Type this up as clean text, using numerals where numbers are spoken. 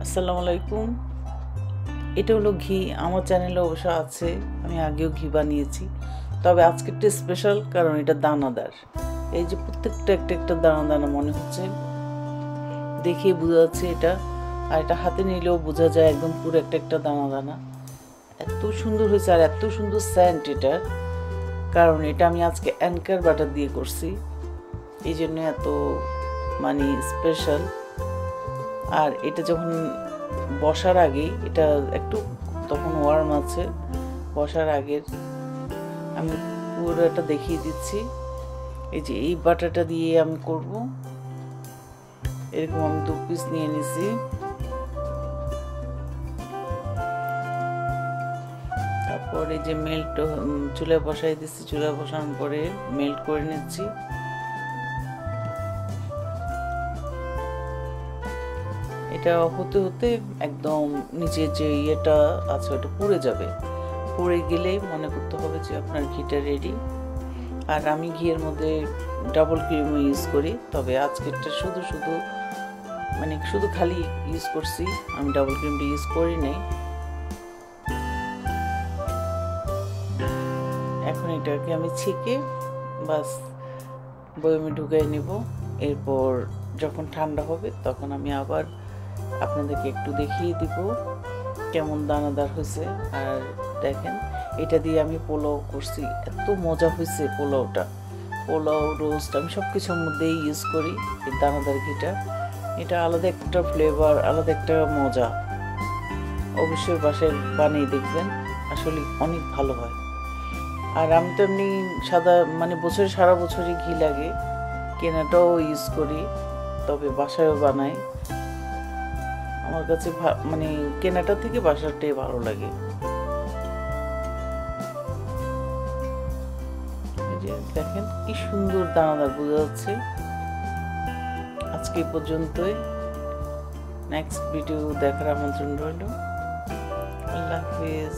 আসসালামু আলাইকুম। এটা হলো ঘি। আমার চ্যানেলে অবশ্য আছে, আমি আগেও ঘি বানিয়েছি, তবে আজকেরটা স্পেশাল কারণ এটা দানাদার। এই যে প্রত্যেকটা একটা দানা দানা মনে হচ্ছে, দেখে বোঝা যাচ্ছে এটা। আর এটা হাতে নিলেও বোঝা যায় একদম পুরো একটা দানা দানা। এত সুন্দর হয়েছে আর এত সুন্দর স্যান্ট এটার, কারণ এটা আমি আজকে অ্যানকার বাটার দিয়ে করছি, এই জন্য এত স্পেশাল। আর এটা যখন বসার আগে, এটা একটু তখন ওয়ার্ম আছে, বসার আগের আমি পুরোটা দেখিয়ে দিচ্ছি। এই যে এই বাটাটা দিয়ে আমি করব, এরকম আমি 2 পিস নিয়ে নিছি। তারপর এই যে মেল্ট চুলায় বসাই দিচ্ছি, চুলায় বসানোর পরে মেল্ট করে নিচ্ছি। এটা হতে হতে একদম নিচে যে ইয়েটা আছে ওটা পুড়ে যাবে। পুড়ে গেলেই মনে করতে হবে যে আপনার ঘিটা রেডি। আর আমি ঘিয়ের মধ্যে ডাবল ক্রিম ইউজ করি, তবে আজকেরটা শুধু খালি ইউজ করছি, আমি ডাবল ক্রিমটা ইউজ করি নাই। এখন এটাকে আমি ছেঁকে বাস বয়মে ঢুকাই নেব। এরপর যখন ঠান্ডা হবে তখন আমি আবার আপনাদেরকে একটু দেখিয়ে দিব কেমন দানাদার হয়েছে। আর দেখেন, এটা দিয়ে আমি পোলাও করছি, এত মজা হয়েছে পোলাওটা। পোলাও, রোস্ট আমি সব কিছুর মধ্যেই ইউজ করি এই দানাদার ঘিটা। এটা আলাদা একটা ফ্লেভার, আলাদা একটা মজা। অবশ্যই বাসায় বানিয়ে দেখবেন, আসলে অনেক ভালো হয়। আর আমি তো এমনি সারা বছরই ঘি লাগে, কেনাটাও ইউজ করি, তবে বাসায়ও বানাই। আমার কাছে কেনাটা থেকে বাসাটাই ভালো লাগে। দেখেন কি সুন্দর দানাদার বোঝা যাচ্ছে। আজকে পর্যন্তই, নেক্সট ভিডিও দেখার আমন্ত্রণ রইল। আল্লাহ হাফেজ।